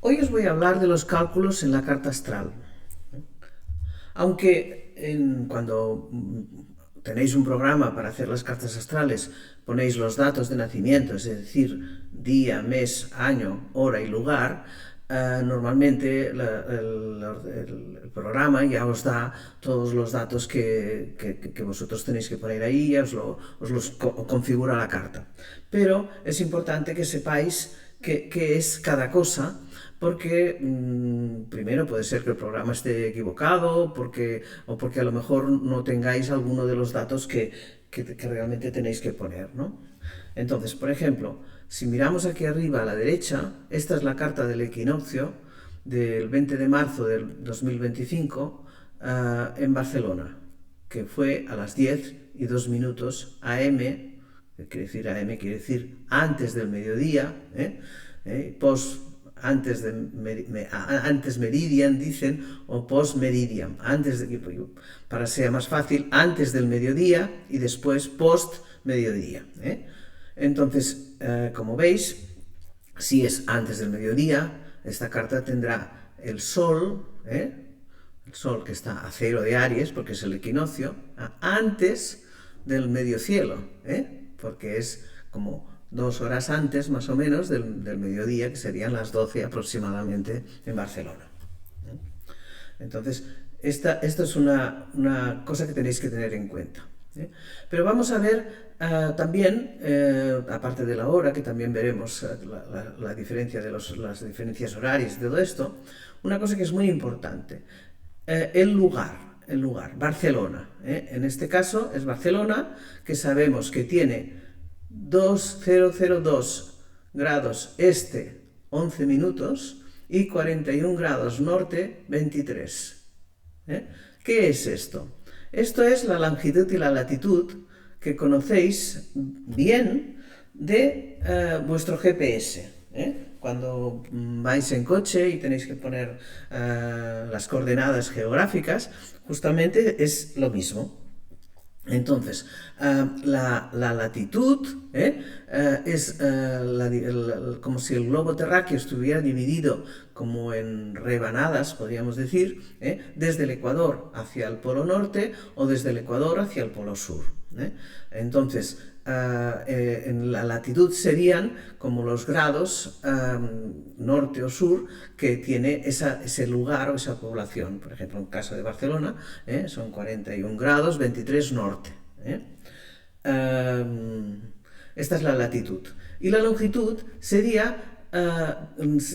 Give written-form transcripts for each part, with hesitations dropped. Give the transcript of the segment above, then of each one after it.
Hoy os voy a hablar de los cálculos en la carta astral. Aunque cuando tenéis un programa para hacer las cartas astrales, ponéis los datos de nacimiento, es decir, día, mes, año, hora y lugar, normalmente el programa ya os da todos los datos que vosotros tenéis que poner ahí, ya os los configura la carta. Pero es importante que sepáis qué es cada cosa, porque primero puede ser que el programa esté equivocado o porque a lo mejor no tengáis alguno de los datos que realmente tenéis que poner, ¿no? Entonces, por ejemplo, si miramos aquí arriba a la derecha, esta es la carta del equinoccio del 20 de marzo del 2025 en Barcelona, que fue a las 10:02 AM, que quiere decir AM, quiere decir antes del mediodía, post antes meridian dicen, o post meridian, para que sea más fácil, antes del mediodía y después post mediodía. Entonces, como veis, si es antes del mediodía, esta carta tendrá el sol que está a 0 de Aries, porque es el equinoccio, antes del medio cielo, porque es como 2 horas antes, más o menos, del mediodía, que serían las 12 aproximadamente en Barcelona. Entonces, esta es una cosa que tenéis que tener en cuenta. Pero vamos a ver también, aparte de la hora, que también veremos la diferencia de las diferencias horarias y todo esto, una cosa que es muy importante, el lugar, Barcelona. En este caso es Barcelona, que sabemos que tiene 2002 grados este 11 minutos y 41 grados norte 23. ¿Qué es esto? Esto es la longitud y la latitud que conocéis bien de vuestro GPS. Cuando vais en coche y tenéis que poner las coordenadas geográficas, justamente es lo mismo. Entonces, la latitud es como si el globo terráqueo estuviera dividido como en rebanadas, podríamos decir, desde el Ecuador hacia el Polo Norte o desde el Ecuador hacia el Polo Sur. Entonces, en la latitud serían como los grados norte o sur que tiene ese lugar o esa población. Por ejemplo, en el caso de Barcelona son 41 grados 23 norte. Esta es la latitud. Y la longitud sería,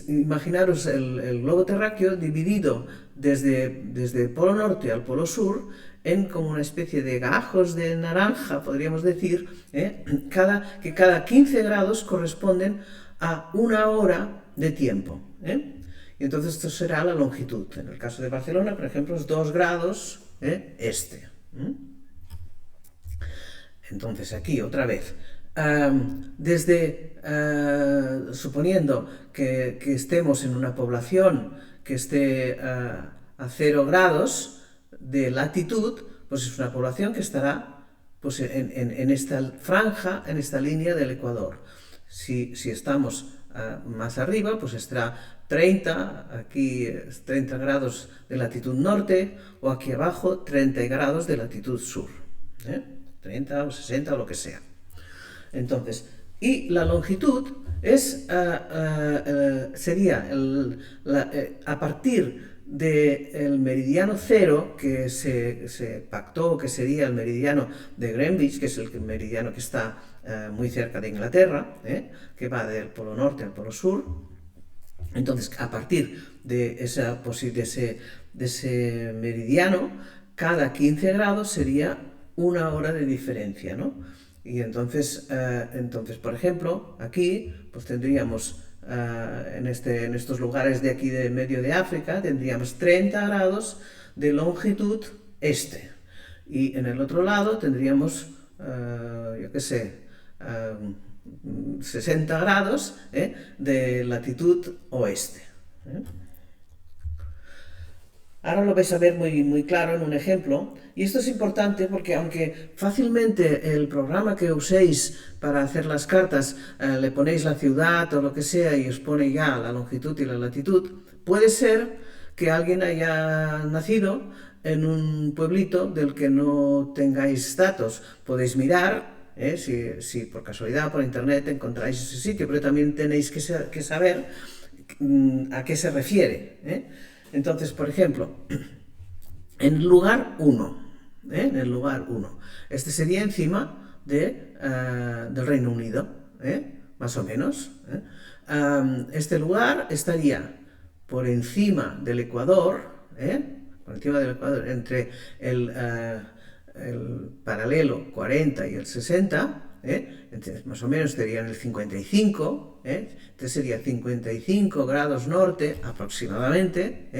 imaginaros el globo terráqueo dividido desde el polo norte al polo sur en como una especie de gajos de naranja, podríamos decir, que cada 15 grados corresponden a una hora de tiempo. Y entonces esto será la longitud. En el caso de Barcelona, por ejemplo, es 2 grados este. Entonces aquí otra vez, suponiendo que estemos en una población que esté a 0 grados de latitud, pues es una población que estará pues, en esta franja, en esta línea del Ecuador. Si estamos más arriba, pues estará 30, aquí 30 grados de latitud norte, o aquí abajo 30 grados de latitud sur. 30 o 60 o lo que sea. Entonces, y la longitud sería a partir del meridiano cero que se pactó que sería el meridiano de Greenwich, que es el meridiano que está muy cerca de Inglaterra, que va del polo norte al polo sur. Entonces, a partir de ese meridiano, cada 15 grados sería una hora de diferencia, ¿no? Y entonces, por ejemplo, aquí pues tendríamos en estos lugares de aquí de medio de África, tendríamos 30 grados de longitud este. Y en el otro lado tendríamos, yo qué sé, 60 grados de latitud oeste. Ahora lo vais a ver muy claro en un ejemplo. Y esto es importante porque aunque fácilmente el programa que uséis para hacer las cartas le ponéis la ciudad o lo que sea y os pone ya la longitud y la latitud, puede ser que alguien haya nacido en un pueblito del que no tengáis datos. Podéis mirar, si por casualidad por internet encontráis ese sitio, pero también tenéis que saber a qué se refiere. Entonces, por ejemplo, en el lugar 1, en el lugar 1, este sería encima del Reino Unido, más o menos. Este lugar estaría por encima del Ecuador, entre el paralelo 40 y el 60, entonces, más o menos estaría en el 55, entonces sería 55 grados norte aproximadamente,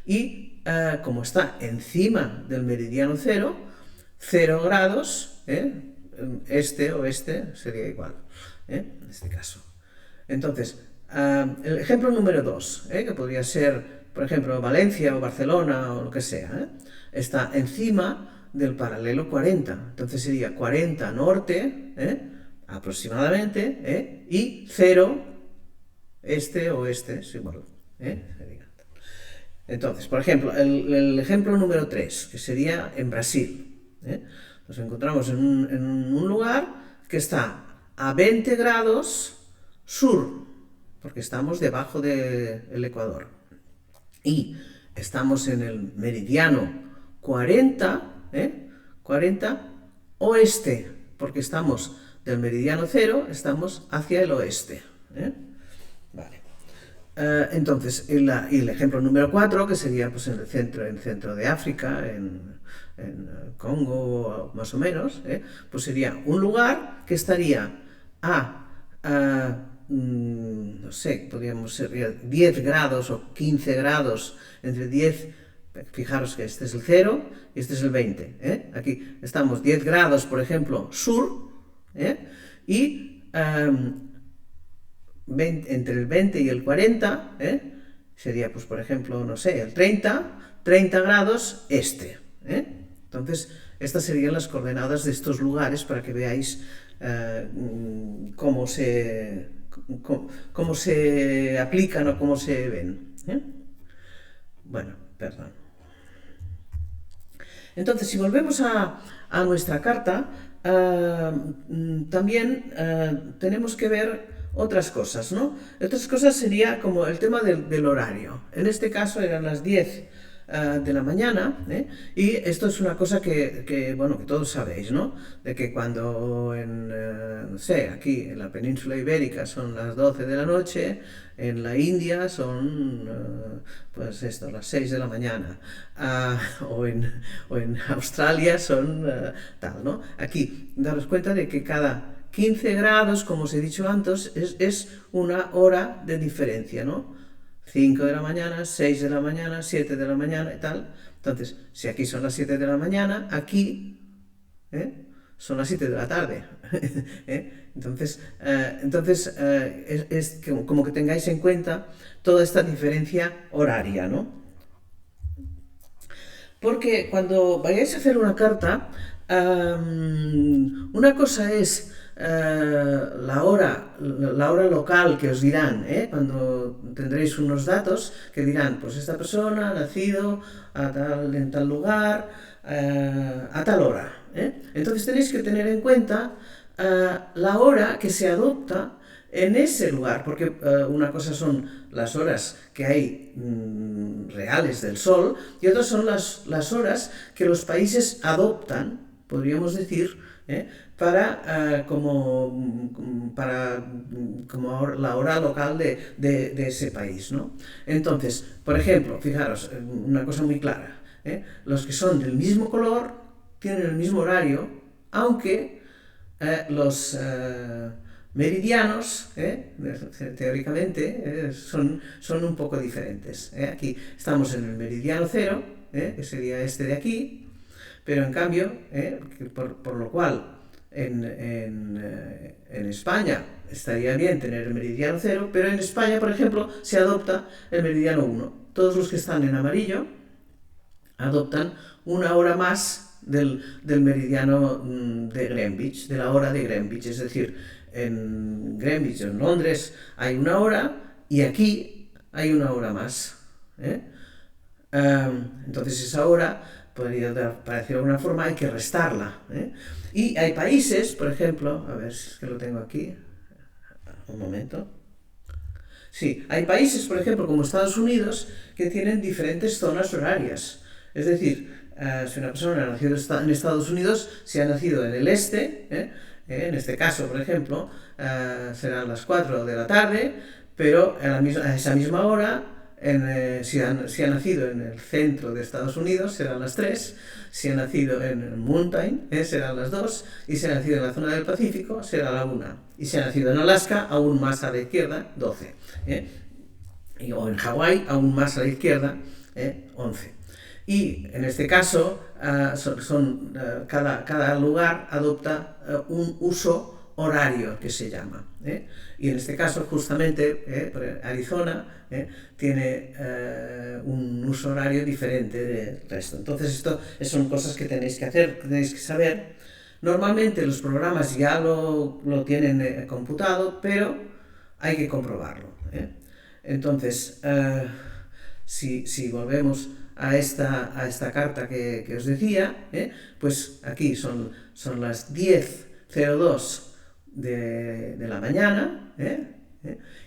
y como está encima del meridiano 0, 0 grados, este-oeste sería igual, en este caso. Entonces, el ejemplo número 2, que podría ser, por ejemplo, Valencia o Barcelona o lo que sea, está encima del paralelo 40, entonces sería 40 norte, aproximadamente, y 0 este-oeste, es igual. Entonces, por ejemplo, el ejemplo número 3, que sería en Brasil. Nos encontramos en un lugar que está a 20 grados sur, porque estamos debajo del Ecuador. Y estamos en el meridiano 40, 40 oeste, porque estamos del meridiano 0, estamos hacia el oeste. Vale. Entonces, el ejemplo número 4, que sería pues, en el centro de África, en Congo más o menos, pues sería un lugar que estaría no sé, podríamos ser 10 grados o 15 grados, entre 10, fijaros que este es el 0 y este es el 20. Aquí estamos 10 grados, por ejemplo, sur, y entre el 20 y el 40, sería, pues, por ejemplo, no sé, el 30 grados este. Entonces, estas serían las coordenadas de estos lugares para que veáis cómo se aplican o cómo se ven. Bueno, perdón. Entonces, si volvemos a nuestra carta, también tenemos que ver otras cosas, ¿no? Otras cosas sería como el tema del horario. En este caso eran las 10 de la mañana, y esto es una cosa que todos sabéis, ¿no? De que cuando no sé, aquí en la península ibérica son las 12 de la noche, en la India son, pues esto, las 6 de la mañana, o en Australia son tal, ¿no? Aquí, daros cuenta de que cada 15 grados, como os he dicho antes, es una hora de diferencia, ¿no? 5 de la mañana, 6 de la mañana, 7 de la mañana y tal. Entonces, si aquí son las 7 de la mañana, aquí son las 7 de la tarde. Entonces, es como que tengáis en cuenta toda esta diferencia horaria, ¿no? Porque cuando vayáis a hacer una carta, una cosa es la hora local que os dirán, cuando tendréis unos datos que dirán, pues esta persona ha nacido en tal lugar, a tal hora. Entonces tenéis que tener en cuenta la hora que se adopta en ese lugar, porque una cosa son las horas que hay reales del sol y otras son las horas que los países adoptan, podríamos decir, para la hora local de ese país, ¿no? Entonces, por ejemplo, fijaros, una cosa muy clara, los que son del mismo color tienen el mismo horario, aunque los meridianos, teóricamente, son un poco diferentes. Aquí estamos en el meridiano 0, que sería este de aquí, pero en cambio, por lo cual en España estaría bien tener el meridiano 0, pero en España, por ejemplo, se adopta el meridiano 1. Todos los que están en amarillo adoptan una hora más del meridiano de Greenwich, de la hora de Greenwich. Es decir, en Greenwich, en Londres, hay una hora y aquí hay una hora más. Entonces esa hora podría parecer de alguna forma, hay que restarla. Y hay países, por ejemplo, a ver si es que lo tengo aquí, un momento. Sí, hay países, por ejemplo, como Estados Unidos, que tienen diferentes zonas horarias. Es decir, si una persona ha nacido en Estados Unidos, si ha nacido en el este, en este caso, por ejemplo, serán las 4 de la tarde, pero a esa misma hora, si ha nacido en el centro de Estados Unidos, serán las 3, si ha nacido en el Mountain, serán las 2, y si ha nacido en la zona del Pacífico, será la 1, y si ha nacido en Alaska, aún más a la izquierda, 12, o en Hawái, aún más a la izquierda, 11. Y en este caso, cada lugar adopta un uso horario que se llama. Y en este caso, justamente, Arizona tiene un uso horario diferente del resto. Entonces, esto son cosas que tenéis que hacer, que tenéis que saber. Normalmente los programas ya lo tienen computado, pero hay que comprobarlo. Entonces, si volvemos a esta carta que os decía, pues aquí son las 10:02 de la mañana,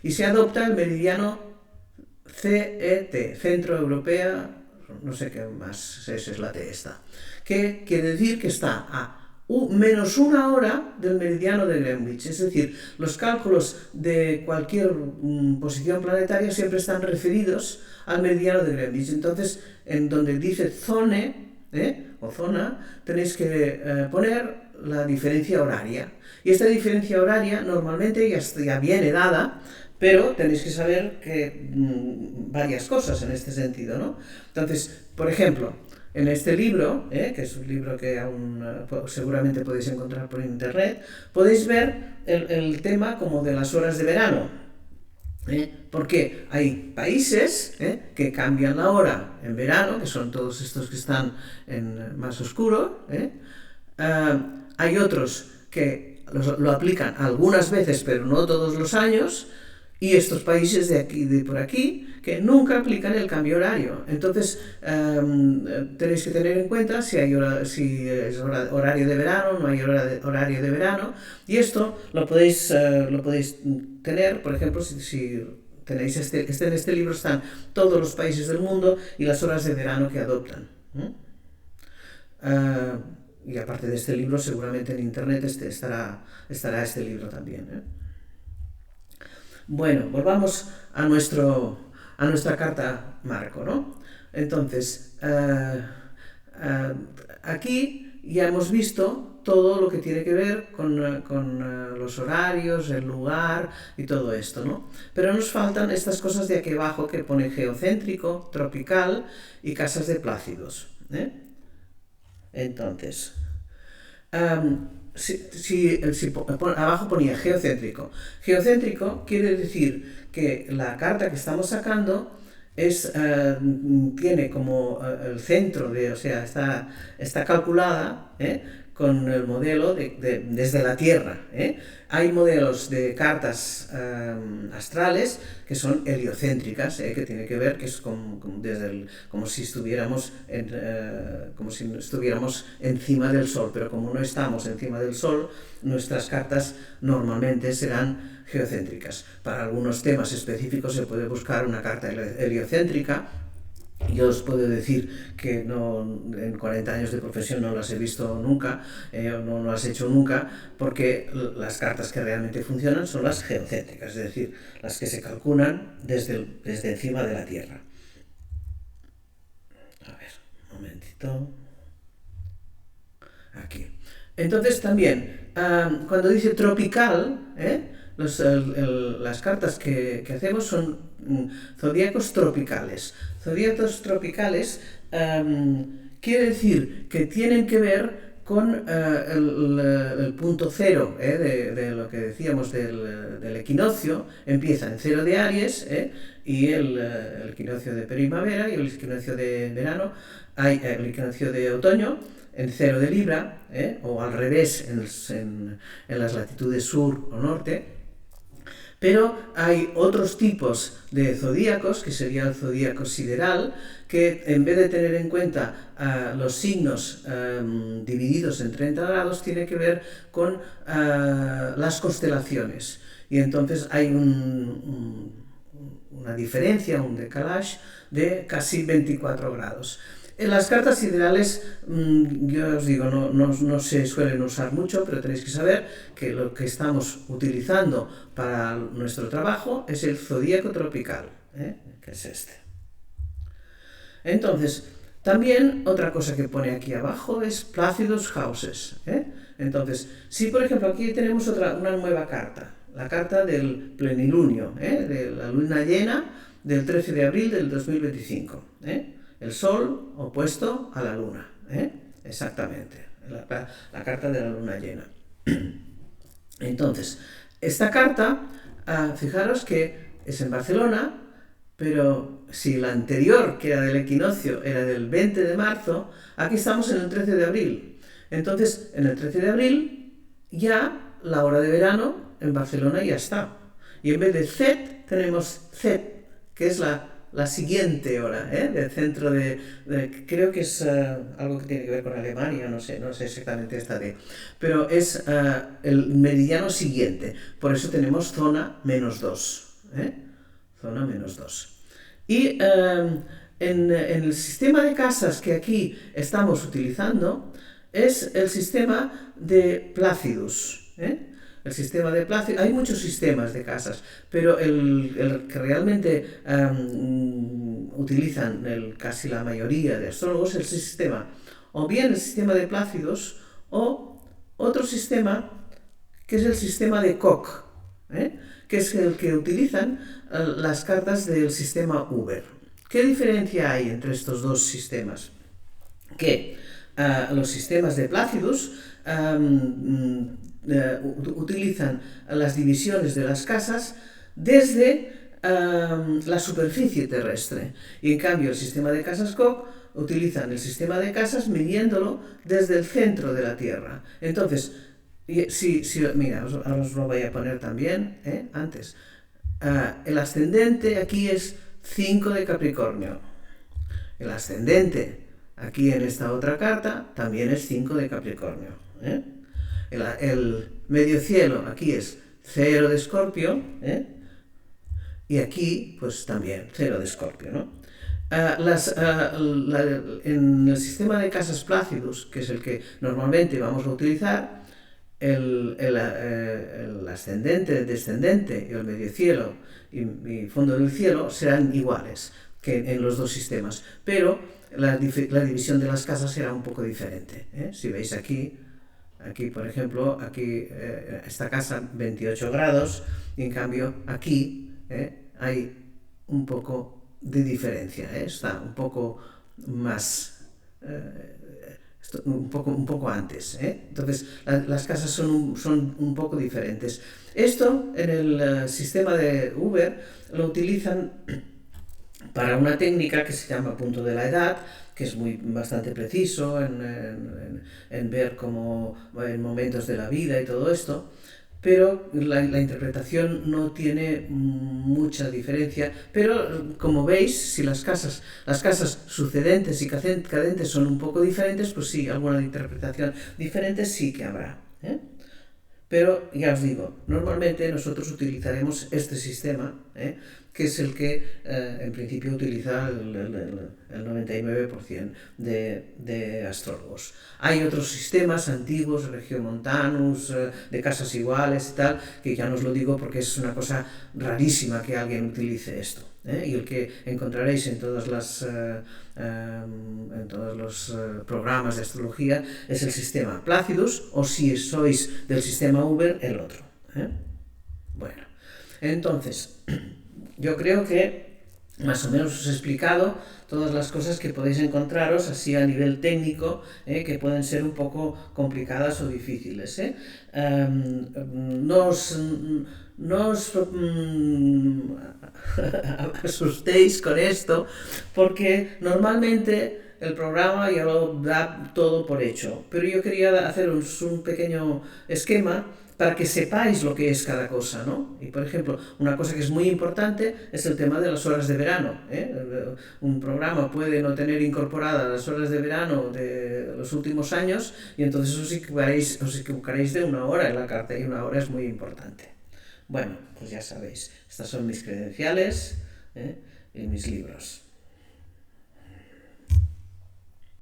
y se adopta el meridiano CET, Centro Europea, no sé qué más, esa es la T esta, que quiere decir que está a menos una hora del meridiano de Greenwich. Es decir, los cálculos de cualquier posición planetaria siempre están referidos al meridiano de Greenwich. Entonces, en donde dice zone o zona, tenéis que poner la diferencia horaria. Y esta diferencia horaria normalmente ya viene dada, pero tenéis que saber que varias cosas en este sentido, ¿no? Entonces, por ejemplo, en este libro, que es un libro que aún seguramente podéis encontrar por internet, podéis ver el tema como de las horas de verano. Porque hay países que cambian la hora en verano, que son todos estos que están en más oscuro. Hay otros que lo aplican algunas veces, pero no todos los años. Y estos países de por aquí, que nunca aplican el cambio horario. Entonces, tenéis que tener en cuenta si es horario de verano, no hay horario de verano. Y esto lo podéis tener, por ejemplo, si tenéis en este libro están todos los países del mundo y las horas de verano que adoptan. Y aparte de este libro, seguramente en internet estará este libro también. Bueno, volvamos a nuestra carta marco, ¿no? Entonces, aquí ya hemos visto todo lo que tiene que ver con los horarios, el lugar y todo esto, ¿no? Pero nos faltan estas cosas de aquí abajo que pone geocéntrico, tropical y casas de plácidos. Entonces, abajo ponía geocéntrico. Geocéntrico quiere decir que la carta que estamos sacando tiene como el centro, o sea, está calculada con el modelo desde la Tierra. Hay modelos de cartas astrales que son heliocéntricas, que tiene que ver que es como si estuviéramos encima del Sol, pero como no estamos encima del Sol, nuestras cartas normalmente serán geocéntricas. Para algunos temas específicos se puede buscar una carta heliocéntrica. Yo os puedo decir que en 40 años de profesión no las he visto nunca, no las he hecho nunca, porque las cartas que realmente funcionan son las geocéntricas, es decir, las que se calculan desde encima de la Tierra. A ver, un momentito. Aquí. Entonces también, cuando dice tropical, las cartas que hacemos son zodíacos tropicales. Zodíacos tropicales quiere decir que tienen que ver con el punto cero de lo que decíamos del equinoccio. Empieza en cero de Aries, y el equinoccio de primavera y el equinoccio de verano, hay el equinoccio de otoño en cero de Libra, o al revés en las latitudes sur o norte. Pero hay otros tipos de zodíacos, que sería el zodíaco sideral, que en vez de tener en cuenta los signos divididos en 30 grados, tiene que ver con las constelaciones. Y entonces hay una diferencia, un decalage de casi 24 grados. En las cartas siderales, yo os digo, no se suelen usar mucho, pero tenéis que saber que lo que estamos utilizando para nuestro trabajo es el zodíaco tropical, que es este. Entonces, también otra cosa que pone aquí abajo es Placidus Houses. Entonces, si por ejemplo aquí tenemos una nueva carta, la carta del plenilunio, de la luna llena del 13 de abril del 2025. El Sol opuesto a la Luna, exactamente, la carta de la luna llena. Entonces, esta carta, fijaros que es en Barcelona, pero si la anterior, que era del equinoccio, era del 20 de marzo, aquí estamos en el 13 de abril. Entonces, en el 13 de abril, ya la hora de verano en Barcelona ya está. Y en vez de Z, tenemos Z, que es la siguiente hora, del centro creo que es algo que tiene que ver con Alemania, no sé exactamente esta pero es el meridiano siguiente, por eso tenemos zona -2, zona -2. Y en el sistema de casas que aquí estamos utilizando es el sistema de Placidus, El sistema de Placidus, hay muchos sistemas de casas, pero el que realmente utilizan casi la mayoría de astrólogos es el sistema, o bien el sistema de Placidus, o otro sistema que es el sistema de Koch, que es el que utilizan las cartas del sistema Uber. ¿Qué diferencia hay entre estos dos sistemas? Que los sistemas de Placidus utilizan las divisiones de las casas desde la superficie terrestre, y en cambio el sistema de casas Koch utilizan el sistema de casas midiéndolo desde el centro de la Tierra. Entonces, mira, ahora os lo voy a poner también, antes. El ascendente aquí es 5 de Capricornio. El ascendente aquí en esta otra carta también es 5 de Capricornio. El medio cielo aquí es 0 de Escorpio, y aquí pues también 0 de Escorpio, ¿no? En el sistema de casas Placidus, que es el que normalmente vamos a utilizar, el ascendente, el descendente y el medio cielo y fondo del cielo serán iguales que en los dos sistemas, pero la división de las casas será un poco diferente. Si veis aquí, por ejemplo, esta casa 28 grados, y en cambio aquí hay un poco de diferencia, está un poco más, un poco antes. Entonces las casas son un poco diferentes. Esto en el sistema de Uber lo utilizan para una técnica que se llama punto de la edad, que es bastante preciso en ver cómo en momentos de la vida y todo esto, pero la interpretación no tiene mucha diferencia. Pero como veis, si las casas sucedentes y cadentes son un poco diferentes, pues sí, alguna interpretación diferente sí que habrá. Pero ya os digo, normalmente nosotros utilizaremos este sistema, que es el que en principio utiliza el 99% de astrólogos. Hay otros sistemas antiguos, Regiomontanus, de casas iguales y tal, que ya no os lo digo porque es una cosa rarísima que alguien utilice esto. Y el que encontraréis en todos los programas de astrología es el sistema Placidus, o si sois del sistema Uber, el otro. Bueno, entonces yo creo que más o menos os he explicado todas las cosas que podéis encontraros así a nivel técnico, que pueden ser un poco complicadas o difíciles. No os, no os asustéis con esto, porque normalmente el programa ya lo da todo por hecho, pero yo quería haceros un pequeño esquema para que sepáis lo que es cada cosa, ¿no? Y por ejemplo, una cosa que es muy importante es el tema de las horas de verano, ¿eh? Un programa puede no tener incorporadas las horas de verano de los últimos años y entonces os equivocaréis de una hora en la carta, y una hora es muy importante. Bueno, pues ya sabéis, estas son mis credenciales, y mis libros.